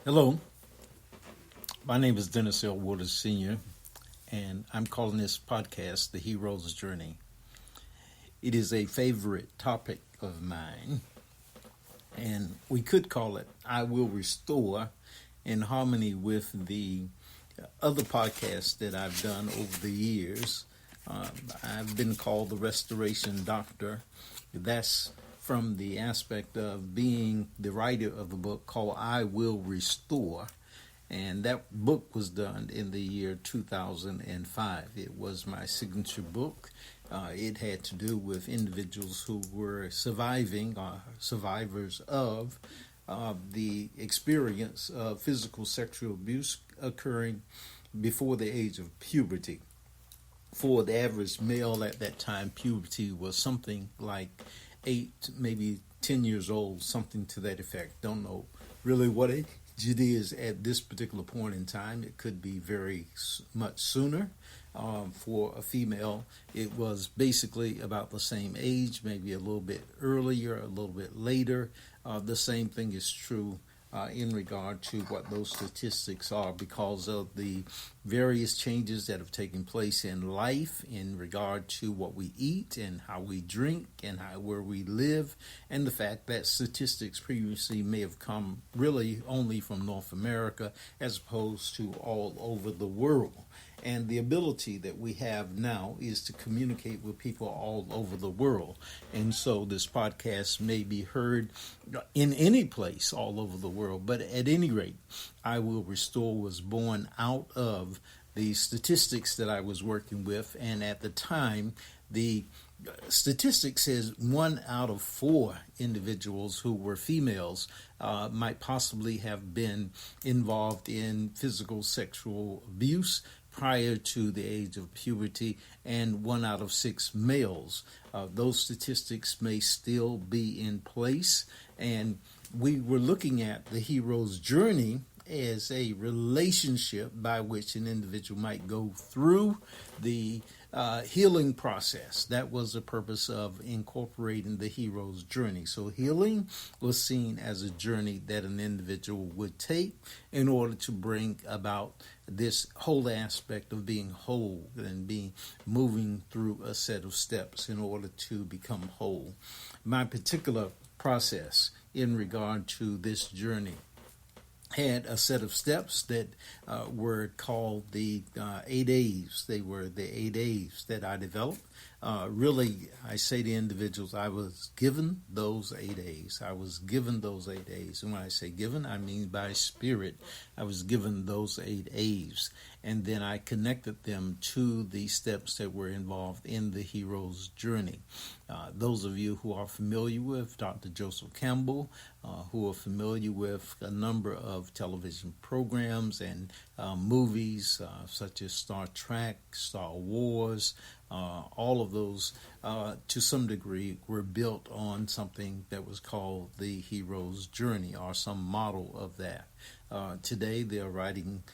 Hello, my name is Dennis L. Waters Sr., and I'm calling this podcast The Hero's Journey. It is a favorite topic of mine, and we could call it I Will Restore in harmony with the other podcasts that I've done over the years. I've been called the Restoration Doctor. That's from the aspect of being the writer of a book called I Will Restore. And that book was done in the year 2005. It was my signature book. It had to do with individuals who were survivors of the experience of physical sexual abuse occurring before the age of puberty. For the average male at that time, puberty was something like 8, maybe 10 years old, something to that effect. Don't know really what it is at this particular point in time. It could be very much sooner. For a female, it was basically about the same age, maybe a little bit earlier, a little bit later. The same thing is true in regard to what those statistics are because of the various changes that have taken place in life in regard to what we eat and how we drink and where we live, and the fact that statistics previously may have come really only from North America as opposed to all over the world. And the ability that we have now is to communicate with people all over the world. And so this podcast may be heard in any place all over the world. But at any rate, I Will Restore was born out of the statistics that I was working with. And at the time, the statistics says 1 out of 4 individuals who were females might possibly have been involved in physical sexual abuse prior to the age of puberty, and 1 out of 6 males. Those statistics may still be in place, and we were looking at the hero's journey as a relationship by which an individual might go through the healing process. That was the purpose of incorporating the hero's journey. So healing was seen as a journey that an individual would take in order to bring about this whole aspect of being whole and moving through a set of steps in order to become whole. My particular process in regard to this journey had a set of steps that were called the 8 A's. They were the 8 A's that I developed. Really, I say to individuals, I was given those 8 A's. I was given those 8 A's. And when I say given, I mean by spirit. I was given those 8 A's. And then I connected them to the steps that were involved in the hero's journey. Those of you who are familiar with Dr. Joseph Campbell, who are familiar with a number of television programs and movies such as Star Trek, Star Wars, all of those to some degree were built on something that was called the hero's journey or some model of that. Today they're writing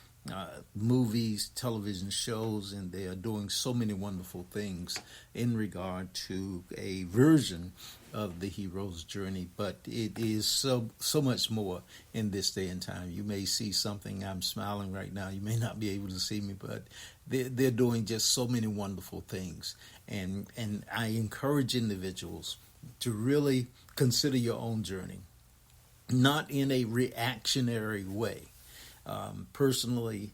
movies, television shows, and they are doing so many wonderful things in regard to a version of the hero's journey. But it is so much more in this day and time. You may see something. I'm smiling right now. You may not be able to see me, but they're doing just so many wonderful things. And I encourage individuals to really consider your own journey, not in a reactionary way. Personally,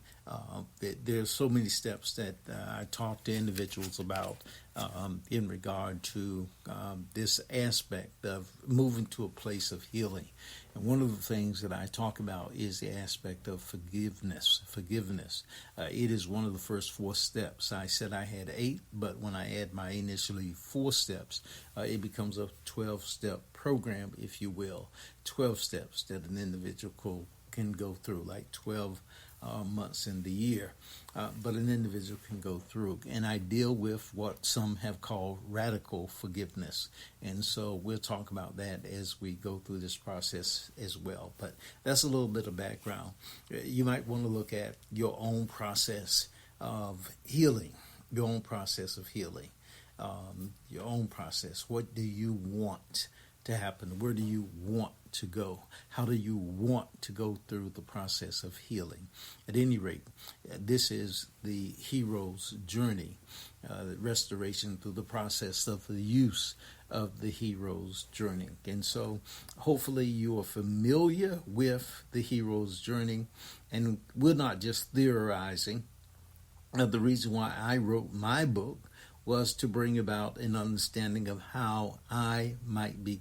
there's so many steps that I talk to individuals about in regard to this aspect of moving to a place of healing. And one of the things that I talk about is the aspect of forgiveness. It is one of the first 4 steps. I said I had 8, but when I add my initially 4 steps, it becomes a 12-step program, if you will. 12 steps that an individual can go through, like 12 months in the year, but an individual can go through. And I deal with what some have called radical forgiveness. And so we'll talk about that as we go through this process as well. But that's a little bit of background. You might want to look at your own process of healing, your own process. What do you want to happen? Where do you want to go? How do you want to go through the process of healing? At any rate, this is the hero's journey, restoration through the process of the use of the hero's journey. And so hopefully you are familiar with the hero's journey, and we're not just theorizing. The reason why I wrote my book was to bring about an understanding of how I might be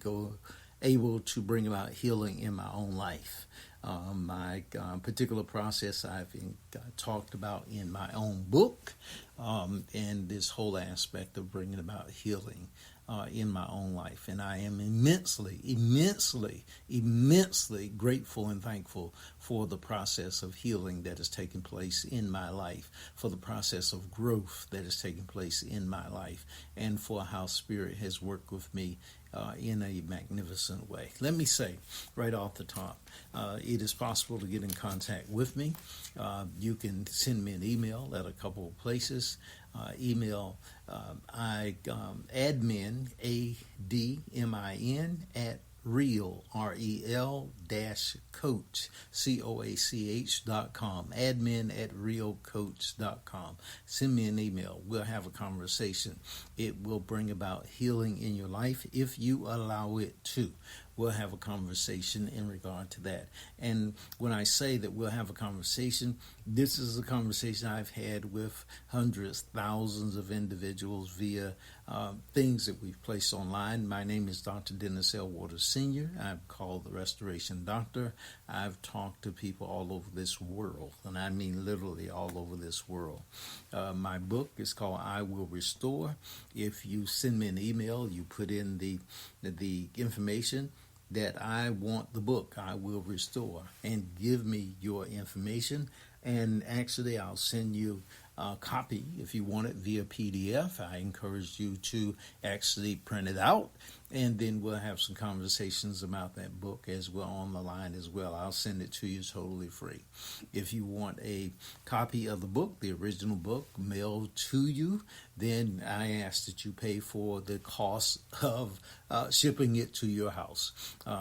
able to bring about healing in my own life. My particular process I've talked about in my own book, and this whole aspect of bringing about healing in my own life. And I am immensely grateful and thankful for the process of healing that has taken place in my life, for the process of growth that has taken place in my life, and for how Spirit has worked with me in a magnificent way. Let me say right off the top, it is possible to get in contact with me. You can send me an email at a couple of places. Email admin, ADMIN, at real, REL coach, COACH.com, admin at realcoach.com. Send me an email. We'll have a conversation. It will bring about healing in your life if you allow it to. We'll have a conversation in regard to that. And when I say that we'll have a conversation, this is a conversation I've had with hundreds, thousands of individuals via things that we've placed online. My name is Dr. Dennis L. Waters Sr. I'm called the Restoration Doctor. I've talked to people all over this world, and I mean literally all over this world. My book is called I Will Restore. If you send me an email, you put in the information that I want the book, I Will Restore, and give me your information. And actually, I'll send you a copy if you want it via PDF. I encourage you to actually print it out, and then we'll have some conversations about that book as well on the line as well. I'll send it to you totally free. If you want a copy of the book, the original book, mailed to you, then I ask that you pay for the cost of shipping it to your house.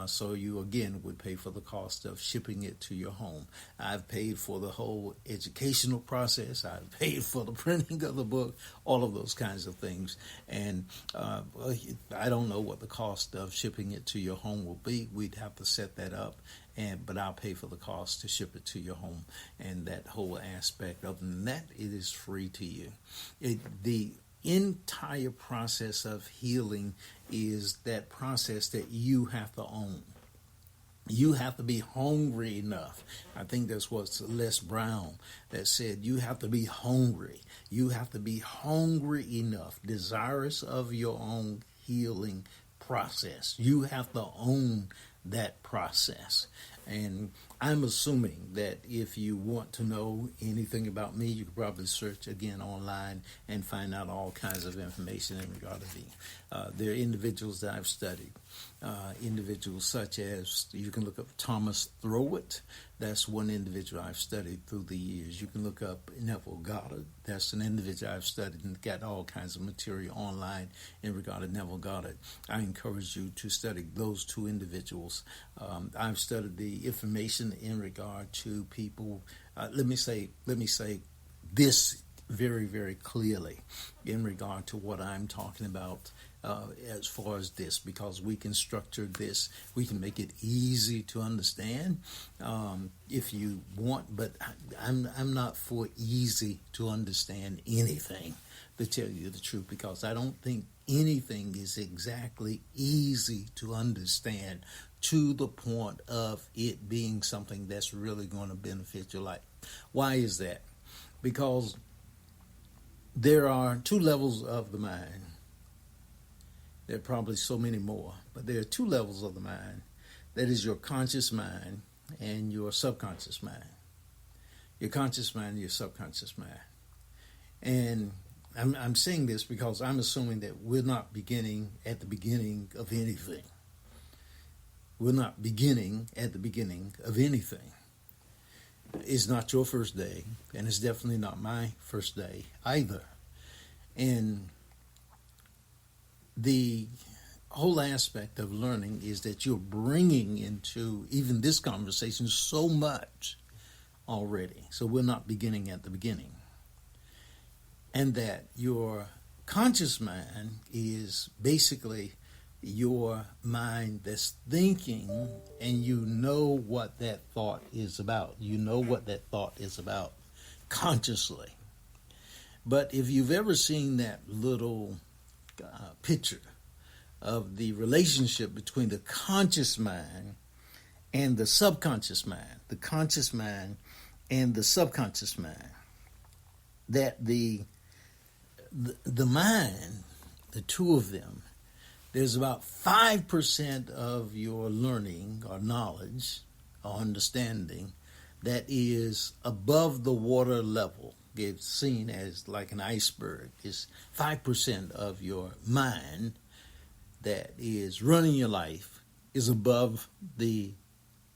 So you, again, would pay for the cost of shipping it to your home. I've paid for the whole educational process. I've paid for the printing of the book, all of those kinds of things. And I don't know what the cost of shipping it to your home will be. We'd have to set that up. But I'll pay for the cost to ship it to your home, and that whole aspect. Other than that, it is free to you. The entire process of healing is that process that you have to own. You have to be hungry enough. I think that's what Les Brown that said. You have to be hungry. You have to be hungry enough, desirous of your own healing process. You have to own that process. And I'm assuming that if you want to know anything about me, you could probably search again online and find out all kinds of information in regard to me. There are individuals that I've studied. Individuals such as, you can look up Thomas Throwett. That's one individual I've studied through the years. You can look up Neville Goddard. That's an individual I've studied and got all kinds of material online in regard to Neville Goddard. I encourage you to study those two individuals. I've studied the information in regard to people. Let me say this very, very clearly in regard to what I'm talking about as far as this, because we can structure this, we can make it easy to understand if you want, but I'm not for easy to understand anything, to tell you the truth, because I don't think anything is exactly easy to understand to the point of it being something that's really going to benefit your life. Why is that? Because there are two levels of the mind. There are probably so many more, but there are two levels of the mind. That is your conscious mind and your subconscious mind. Your conscious mind and your subconscious mind. And I'm saying this because I'm assuming that we're not beginning at the beginning of anything. We're not beginning at the beginning of anything. It's not your first day, and it's definitely not my first day either. And the whole aspect of learning is that you're bringing into even this conversation so much already. So we're not beginning at the beginning. And that your conscious mind is basically your mind that's thinking, and you know what that thought is about. You know what that thought is about consciously. But if you've ever seen that little picture of the relationship between the conscious mind and the subconscious mind, the conscious mind and the subconscious mind, that the mind, the two of them, there's about 5% of your learning or knowledge or understanding that is above the water level. It's seen as like an iceberg. It's 5% of your mind that is running your life is above the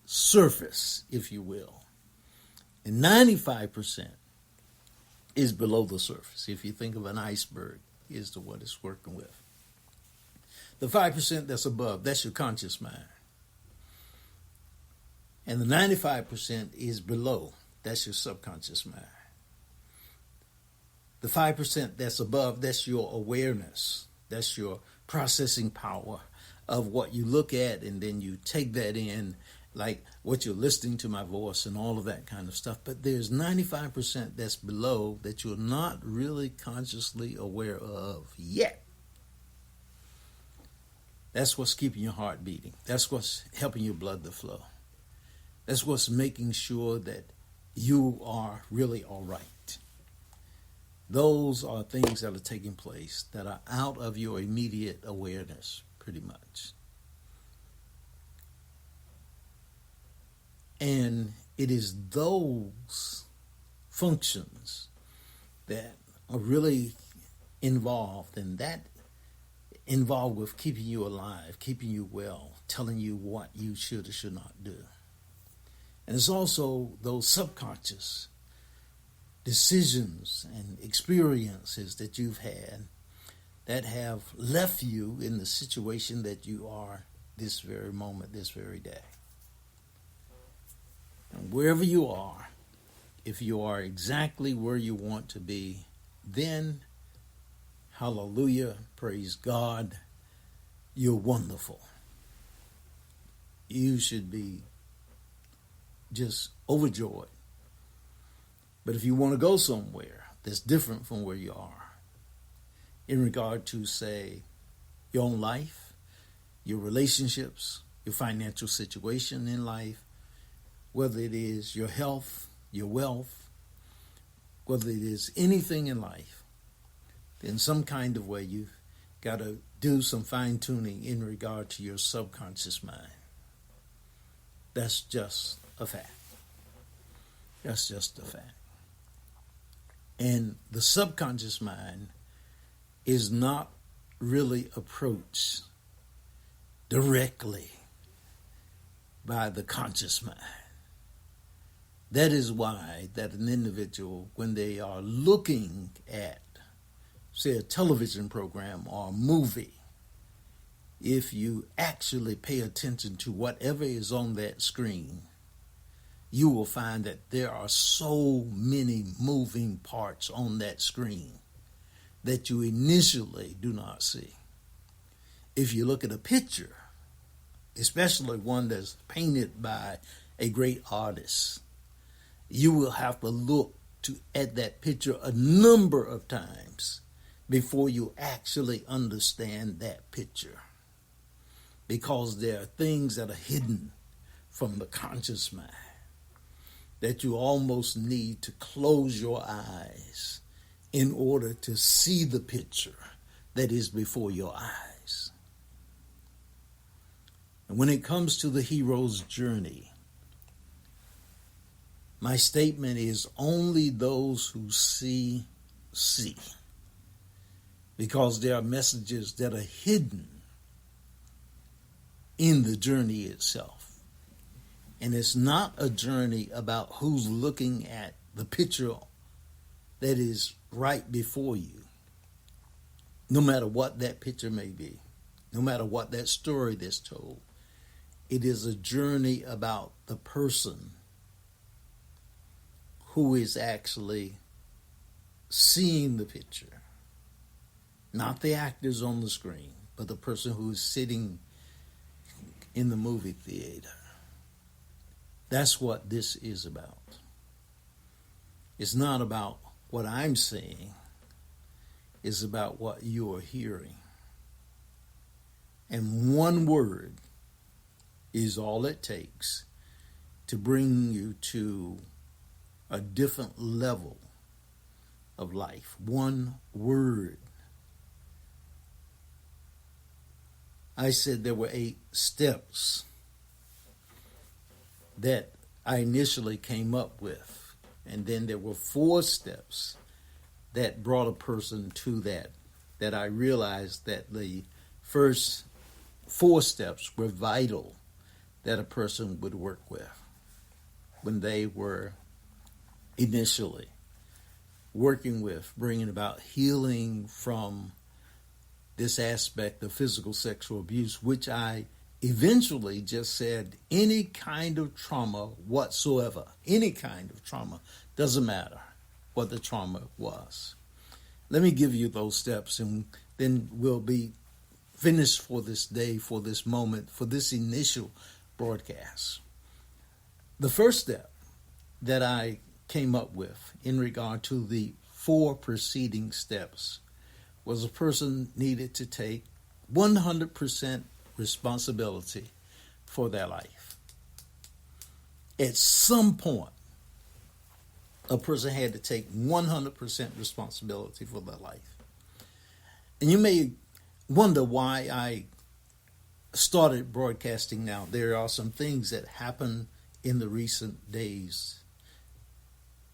surface, if you will. And 95% is below the surface. If you think of an iceberg, is the what it's working with. The 5% that's above, that's your conscious mind. And the 95% is below, that's your subconscious mind. The 5% that's above, that's your awareness. That's your processing power of what you look at, and then you take that in, like what you're listening to my voice and all of that kind of stuff. But there's 95% that's below that you're not really consciously aware of yet. That's what's keeping your heart beating. That's what's helping your blood to flow. That's what's making sure that you are really all right. Those are things that are taking place that are out of your immediate awareness, pretty much. And it is those functions that are really involved, and that involved with keeping you alive, keeping you well, telling you what you should or should not do. And it's also those subconscious decisions and experiences that you've had that have left you in the situation that you are this very moment, this very day. And wherever you are, if you are exactly where you want to be, then hallelujah, praise God, you're wonderful. You should be just overjoyed. But if you want to go somewhere that's different from where you are, in regard to, say, your own life, your relationships, your financial situation in life, whether it is your health, your wealth, whether it is anything in life, in some kind of way you've got to do some fine-tuning in regard to your subconscious mind. That's just a fact. That's just a fact. And the subconscious mind is not really approached directly by the conscious mind. That is why that an individual, when they are looking at, say, a television program or a movie, if you actually pay attention to whatever is on that screen, you will find that there are so many moving parts on that screen that you initially do not see. If you look at a picture, especially one that's painted by a great artist, you will have to look at that picture a number of times before you actually understand that picture, because there are things that are hidden from the conscious mind that you almost need to close your eyes in order to see the picture that is before your eyes. And when it comes to the hero's journey, my statement is only those who see. Because there are messages that are hidden in the journey itself. And it's not a journey about who's looking at the picture that is right before you, no matter what that picture may be. no matter what that story that's told, it is a journey about the person who is actually seeing the picture, not the actors on the screen, but the person who is sitting in the movie theater. That's what this is about. It's not about what I'm saying. It's about what you are hearing. And one word is all it takes to bring you to a different level of life. One word. I said there were 8 steps that I initially came up with. And then there were 4 steps that brought a person to that I realized that the first 4 steps were vital that a person would work with when they were initially working with bringing about healing from this aspect of physical sexual abuse, which I eventually just said any kind of trauma whatsoever, any kind of trauma, doesn't matter what the trauma was. Let me give you those steps, and then we'll be finished for this day, for this moment, for this initial broadcast. The first step that I came up with in regard to the 4 preceding steps was a person needed to take 100% responsibility for their life. At some point, a person had to take 100% responsibility for their life. And you may wonder why I started broadcasting now. There are some things that happened in the recent days,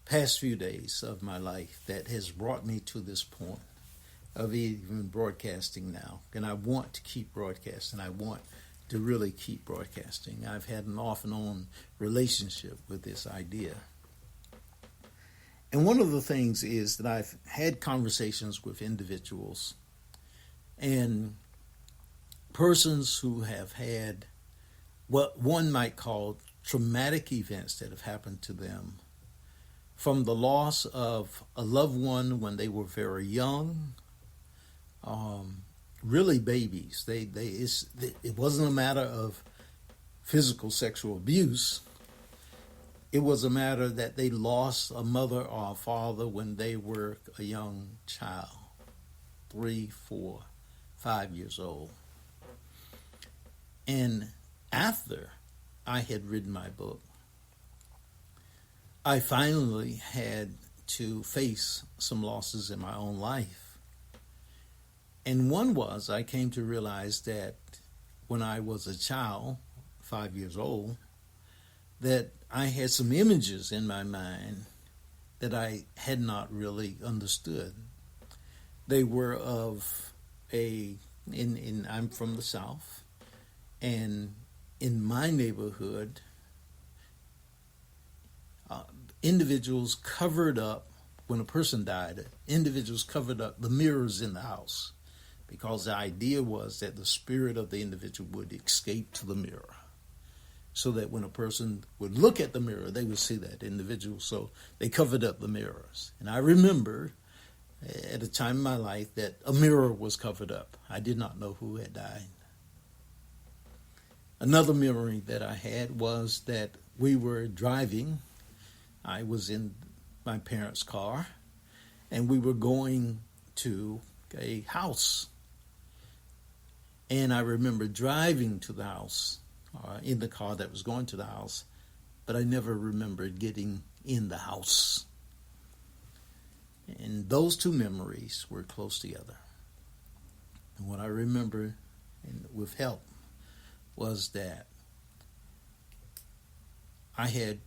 past few days of my life, that has brought me to this point of even broadcasting now. And I want to keep broadcasting. I want to really keep broadcasting. I've had an off and on relationship with this idea. And one of the things is that I've had conversations with individuals and persons who have had what one might call traumatic events that have happened to them, from the loss of a loved one when they were very young, really babies. It wasn't a matter of physical sexual abuse. It was a matter that they lost a mother or a father when they were a young child, 3, 4, 5 years old. And after I had written my book, I finally had to face some losses in my own life. And one was, I came to realize that when I was a child, 5 years old, that I had some images in my mind that I had not really understood. They were of I'm from the South, and in my neighborhood, individuals covered up, when a person died, individuals covered up the mirrors in the house, because the idea was that the spirit of the individual would escape to the mirror, so that when a person would look at the mirror, they would see that individual. So they covered up the mirrors. And I remember at a time in my life that a mirror was covered up. I did not know who had died. Another memory that I had was that we were driving. I was in my parents' car, and we were going to a house. And I remember driving to the house, in the car that was going to the house, but I never remembered getting in the house. And those 2 memories were close together. And what I remember, and with help, was that I had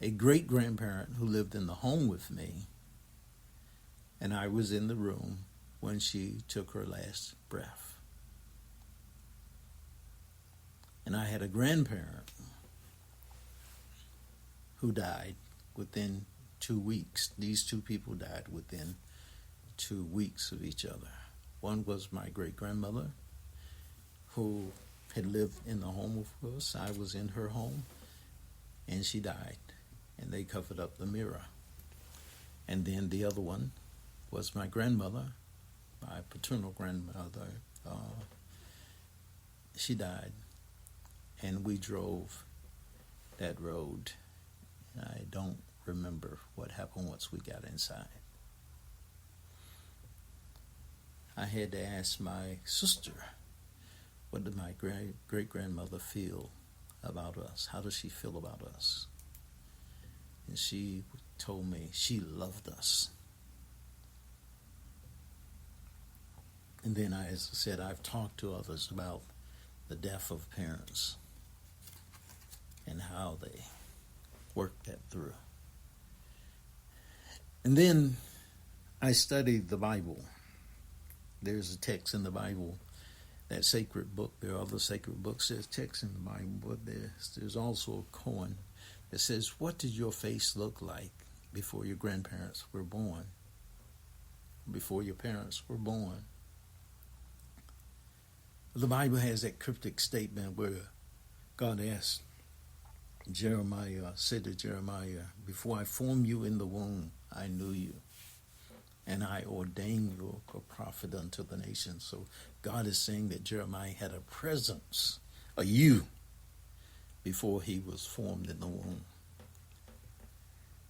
a great-grandparent who lived in the home with me, and I was in the room when she took her last breath. And I had a grandparent who died within 2 weeks. These 2 people died within 2 weeks of each other. One was my great-grandmother, who had lived in the home with us. I was in her home, and she died, and they covered up the mirror. And then the other one was my grandmother, my paternal grandmother. She died, and we drove that road. I don't remember what happened once we got inside. I had to ask my sister, what did my great-grandmother feel about us? How does she feel about us? And she told me she loved us. And then, as I said, I've talked to others about the death of parents and how they worked that through. And then I studied the Bible. There's a text in the Bible, that sacred book. There are other sacred books. There's text in the Bible, but there's also a koan that says, what did your face look like before your grandparents were born? Before your parents were born? The Bible has that cryptic statement where God asked Jeremiah, said to Jeremiah, before I formed you in the womb, I knew you, and I ordained you a prophet unto the nations. So God is saying that Jeremiah had a presence, a you, before he was formed in the womb.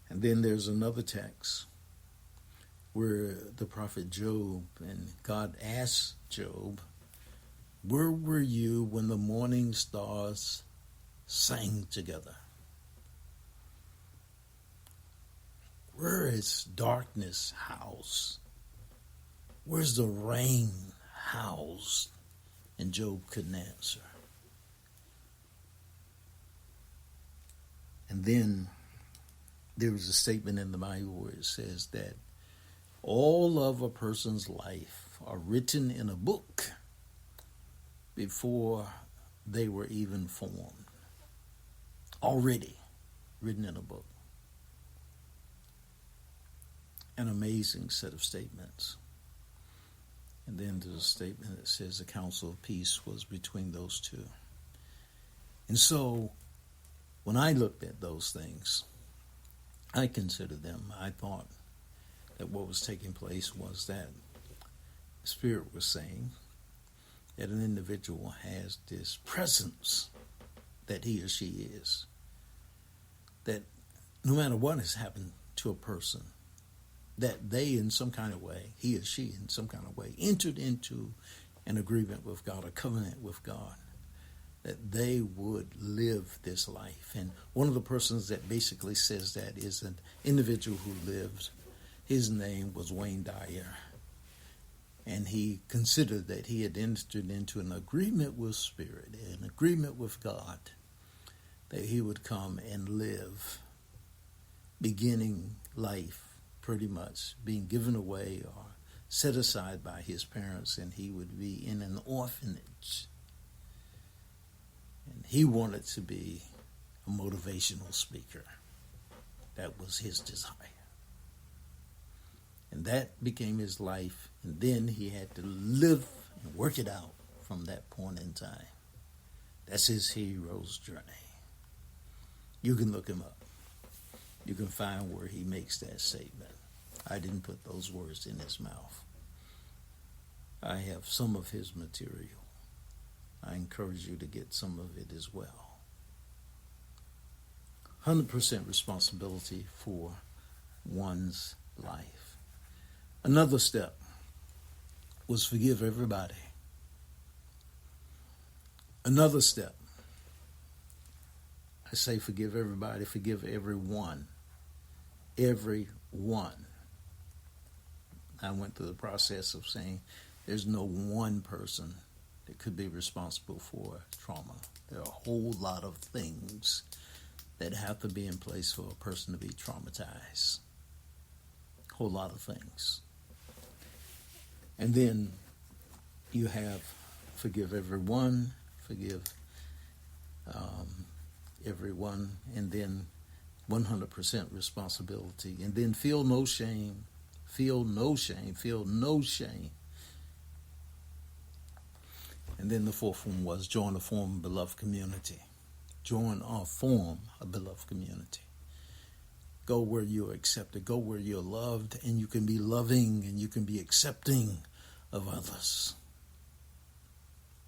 And then there's another text where the prophet Job, and God asked Job, where were you when the morning stars sang together? Where is darkness housed? Where's the rain housed? And Job couldn't answer. And then there was a statement in the Bible where it says that all of a person's life are written in a book before they were even formed. Already written in a book. An amazing set of statements. And then there's a statement that says the counsel of peace was between those two. And so, when I looked at those things, I considered them. I thought that what was taking place was that the Spirit was saying that an individual has this presence that he or she is. That no matter what has happened to a person, that they in some kind of way, he or she in some kind of way, entered into an agreement with God, a covenant with God, that they would live this life. And one of the persons that basically says that is an individual who lived. His name was Wayne Dyer. And he considered that he had entered into an agreement with Spirit, an agreement with God, that he would come and live, beginning life pretty much, being given away or set aside by his parents, and he would be in an orphanage. And he wanted to be a motivational speaker. That was his desire. And that became his life, and then he had to live and work it out from that point in time. That's his hero's journey. You can look him up. You can find where he makes that statement. I didn't put those words in his mouth. I have some of his material. I encourage you to get some of it as well. 100% responsibility for one's life. Another step was forgive everybody. Another step, I say forgive everybody, forgive everyone. Everyone. I went through the process of saying there's no one person that could be responsible for trauma. There are a whole lot of things that have to be in place for a person to be traumatized. A whole lot of things. And then you have forgive everyone, forgive everyone, and then 100% responsibility. And then feel no shame, feel no shame, feel no shame. And then the fourth one was join or form a beloved community. Join or form a beloved community. Go where you're accepted. Go where you're loved, and you can be loving and you can be accepting of others.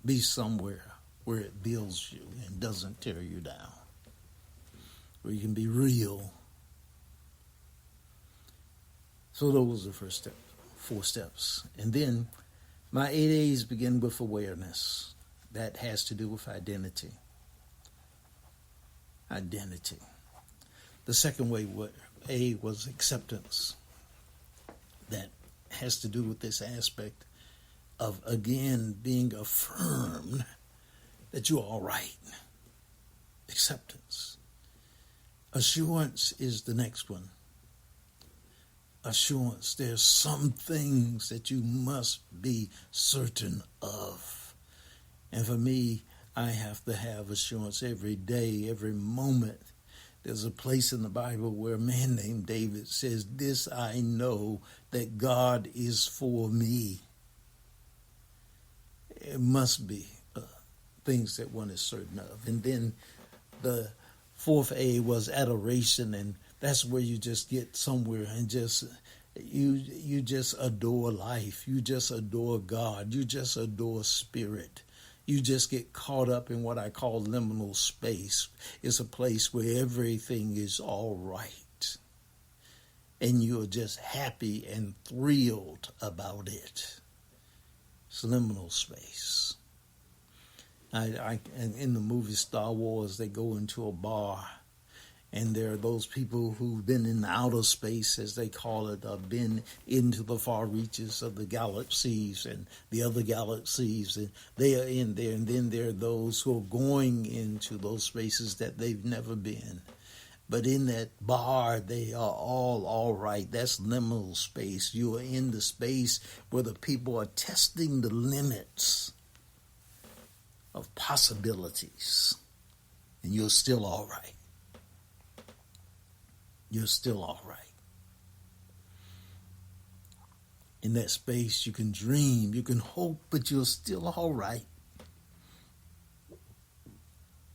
Be somewhere where it builds you and doesn't tear you down. Where you can be real. So those are the first step, 4 steps. And then my 8 A's begin with awareness. That has to do with identity. Identity. The second A was acceptance. That has to do with this aspect of, again, being affirmed that you're all right. Acceptance. Assurance is the next one. Assurance. There's some things that you must be certain of. And for me, I have to have assurance every day, every moment. There's a place in the Bible where a man named David says, "This I know, that God is for me." It must be things that one is certain of. And then the 4th A was adoration, and that's where you just get somewhere and just you just adore life. You just adore God. You just adore spirit. You just get caught up in what I call liminal space. It's a place where everything is all right. And you're just happy and thrilled about it. It's liminal space. And in the movie Star Wars, they go into a bar. And there are those people who've been in outer space, as they call it, been into the far reaches of the galaxies and the other galaxies, and they are in there. And then there are those who are going into those spaces that they've never been. But in that bar, they are all right. That's liminal space. You are in the space where the people are testing the limits of possibilities. And you're still all right. You're still all right. In that space, you can dream, you can hope, but you're still all right.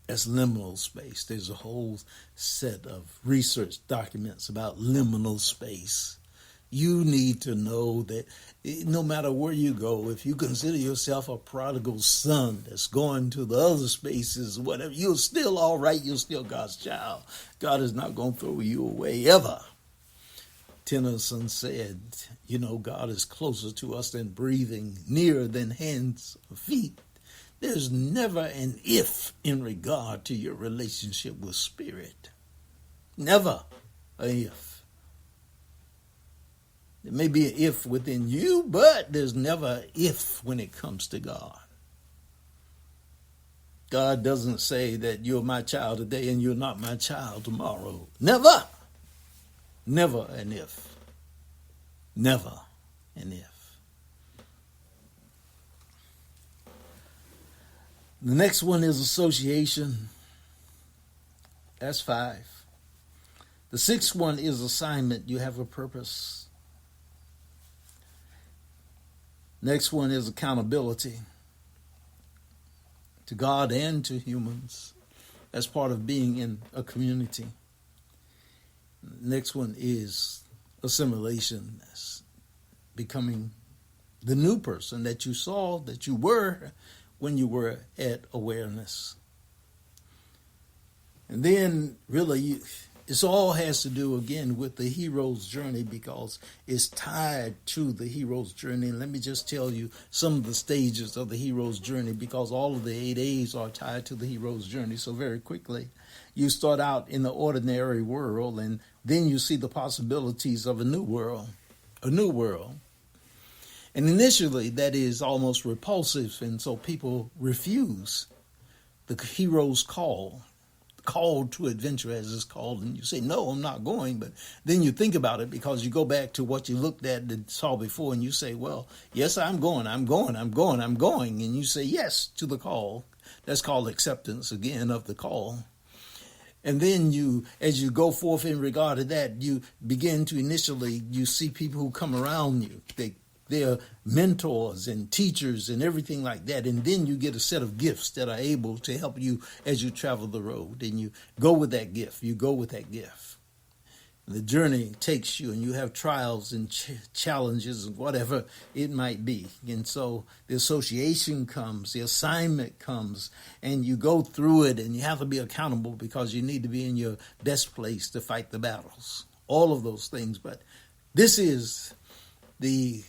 That's liminal space. There's a whole set of research documents about liminal space. You need to know that no matter where you go, if you consider yourself a prodigal son that's going to the other spaces, whatever, you're still all right. You're still God's child. God is not going to throw you away ever. Tennyson said, God is closer to us than breathing, nearer than hands or feet. There's never an if in regard to your relationship with spirit. Never a if. There may be an if within you, but there's never an if when it comes to God. God doesn't say that you're my child today and you're not my child tomorrow. Never. Never an if. Never an if. The next one is association. That's 5. The 6th one is assignment. You have a purpose. Next one is accountability to God and to humans. That's part of being in a community. Next one is assimilation. That's becoming the new person that you saw, that you were when you were at awareness. And then really this all has to do, again, with the hero's journey because it's tied to the hero's journey. And let me just tell you some of the stages of the hero's journey because all of the 8 A's are tied to the hero's journey. So very quickly, you start out in the ordinary world and then you see the possibilities of a new world. And initially, that is almost repulsive, and so people refuse the hero's call to adventure, as it's called, and you say, no, I'm not going. But then you think about it because you go back to what you looked at and saw before, and you say, well, yes, I'm going. And you say yes to the call. That's called acceptance, again, of the call. And then as you go forth in regard to that, you begin to you see people who come around you. There are mentors and teachers and everything like that. And then you get a set of gifts that are able to help you as you travel the road. And you go with that gift. You go with that gift. The journey takes you, and you have trials and challenges and whatever it might be. And so the association comes, the assignment comes, and you go through it, and you have to be accountable because you need to be in your best place to fight the battles. All of those things. But this is the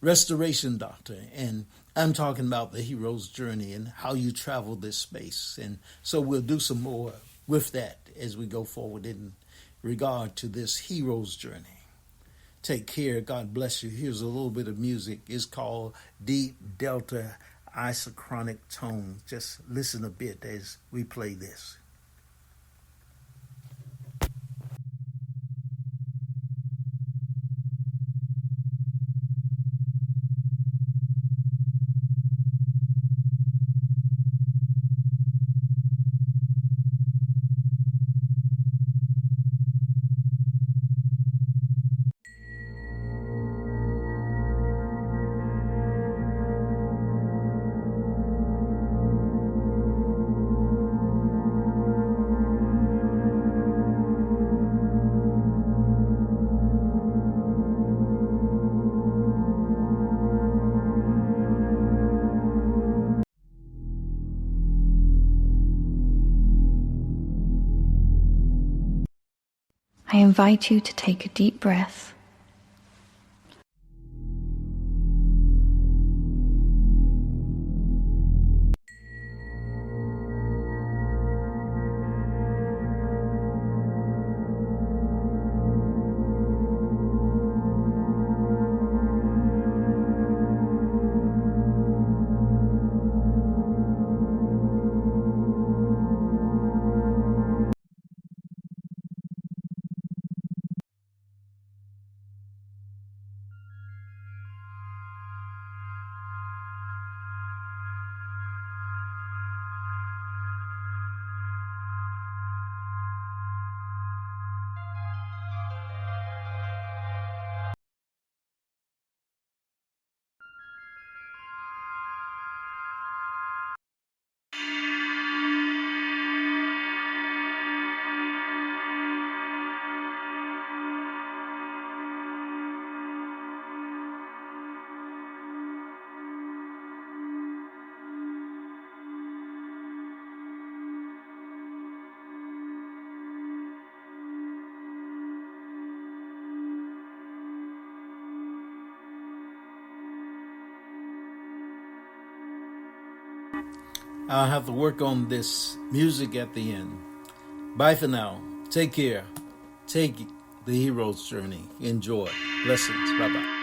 restoration doctrine, and I'm talking about the hero's journey and how you travel this space. And so we'll do some more with that as we go forward in regard to this hero's journey. Take care. God bless you. Here's a little bit of music. It's called Deep Delta Isochronic Tone. Just listen a bit as we play this. I invite you to take a deep breath. I'll have to work on this music at the end. Bye for now. Take care. Take the hero's journey. Enjoy. Blessings. Bye-bye.